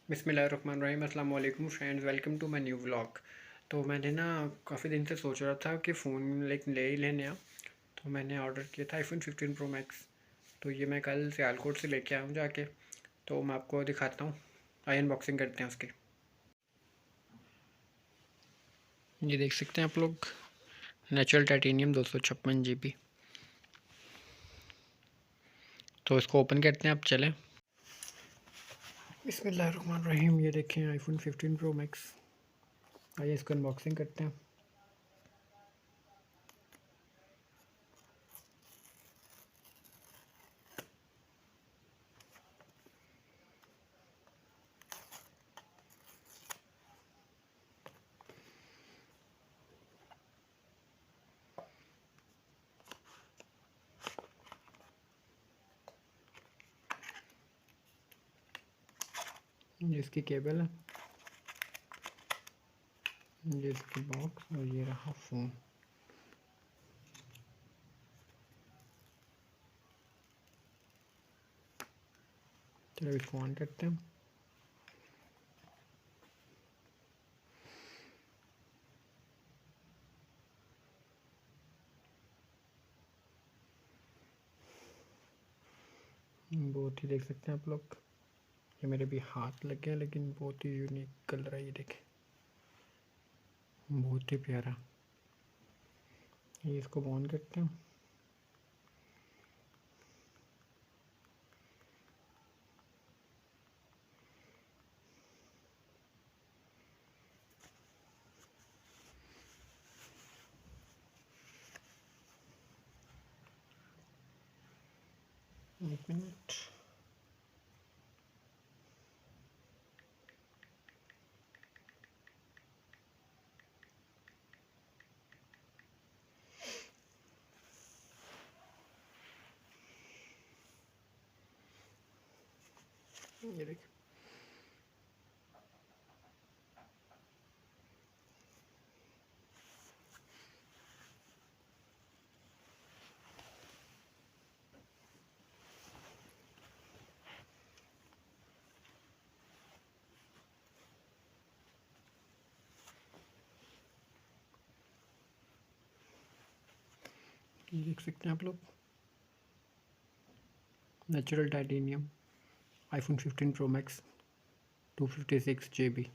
बिस्मिल्लाहिर्रहमानिर्रहीम। अस्सलाम वालेकुम friends, welcome to my new vlog. तो मैंने ना काफ़ी दिन से सोच रहा था कि फ़ोन ले ही लेने आ। तो मैंने ऑर्डर किया था आईफोन 15 प्रो मैक्स। तो ये मैं कल सियालकोट से लेके आया हूँ जाके। तो मैं आपको दिखाता हूँ। आई अनबॉक्सिंग करते हैं उसकी। ये देख सकते हैं आप लोग, नेचुरल टाइटेनियम 256 GB। तो इसको ओपन करते हैं, आप चलें। बिस्मिल्लाहिर्रहमानिर्रहीम। ये देखें आईफोन 15 प्रो मैक्स। आइए इसको अनबॉक्सिंग करते हैं। ये इसकी केबल है, ये इसकी बॉक्स, और ये रहा फ़ोन। चलो इसको ऑन करते हैं। बहुत ही देख सकते हैं आप लोग, ये मेरे भी हाथ लग गया, लेकिन बहुत ही यूनिक कलर है। ये देखें, बहुत ही प्यारा। ये इसको ऑन करते हैं। एक मिनट। ये देखें, ये देख सकते हैं आप लोग, natural titanium iPhone 15 pro max 256 GB।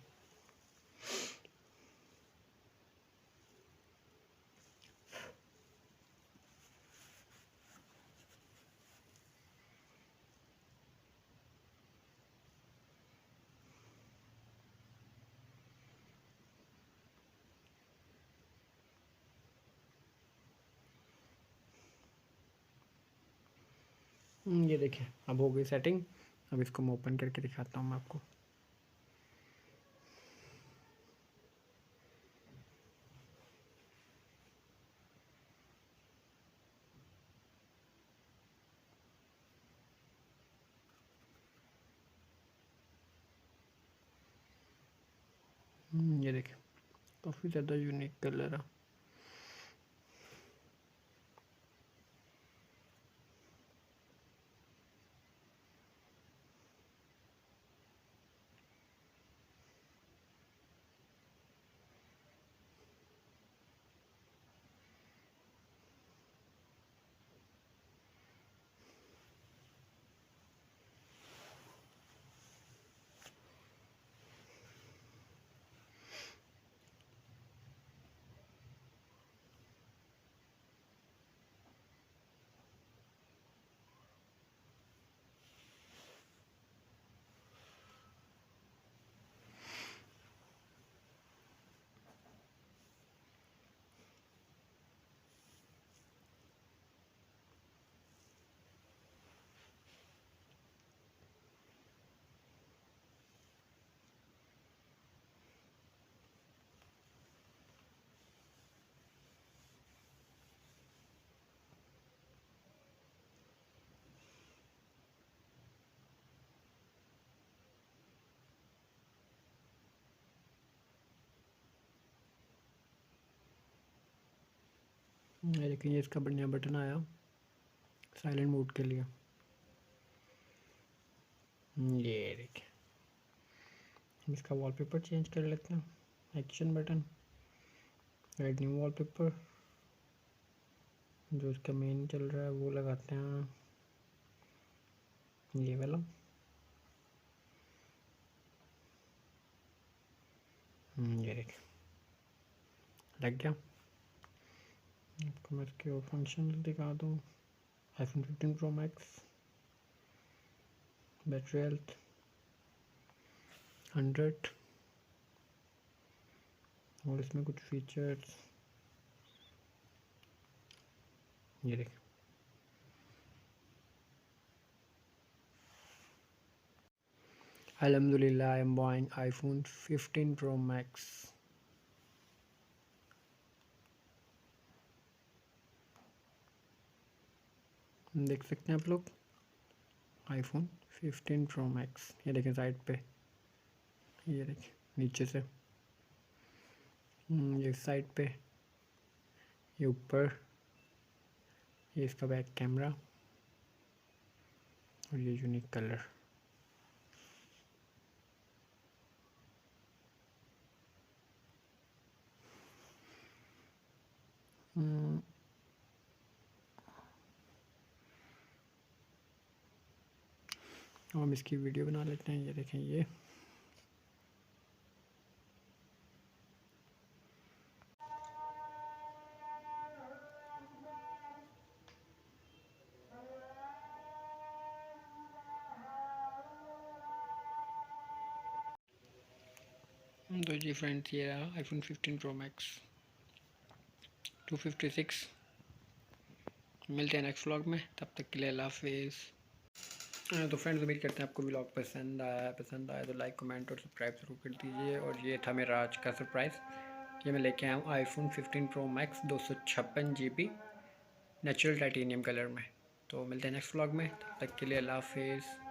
ये देखें, अब हो गई सेटिंग। अब इसको मैं ओपन करके दिखाता हूँ मैं आपको। ये देखें, काफ़ी ज़्यादा यूनिक कलर है। ये देखिए, ये इसका बढ़िया बटन आया साइलेंट मोड के लिए। ये देखिए, हम इसका वॉलपेपर चेंज कर लेते हैं। Action button, add new wallpaper, जो इसका मेन चल रहा है वो लगाते हैं, ये वाला। ये देखिए लग गया। आपको मैं इसके और फंक्शन दिखा दूँ। IPhone 15 pro max, battery health 100, और इसमें कुछ फीचर्स ये देखिए। अल्हम्दुलिल्लाह I am buying iPhone 15 pro max. देख सकते हैं आप लोग आईफोन 15 प्रो मैक्स। ये देखें साइड पे, ये देखें नीचे से, ये साइड पे, ये ऊपर, ये इसका बैक कैमरा और ये यूनिक कलर। हम इसकी वीडियो बना लेते हैं। ये देखें, ये तो जी फ्रेंड्स, ये रहा आईफोन 15 प्रो मैक्स 256। मिलते हैं नेक्स्ट व्लॉग में, तब तक के लिए अल्लाह हाफिज़। तो फ्रेंड्स, उम्मीद करते हैं आपको व्लॉग पसंद आया तो लाइक कमेंट और सब्सक्राइब ज़रूर कर दीजिए। और ये था मेरा आज का सरप्राइज़। ये मैं लेके आया हूँ iPhone 15 pro max 256 GB natural titanium colour में। तो मिलते हैं नेक्स्ट व्लॉग में, तब तक के लिए अल्लाह हाफिज़।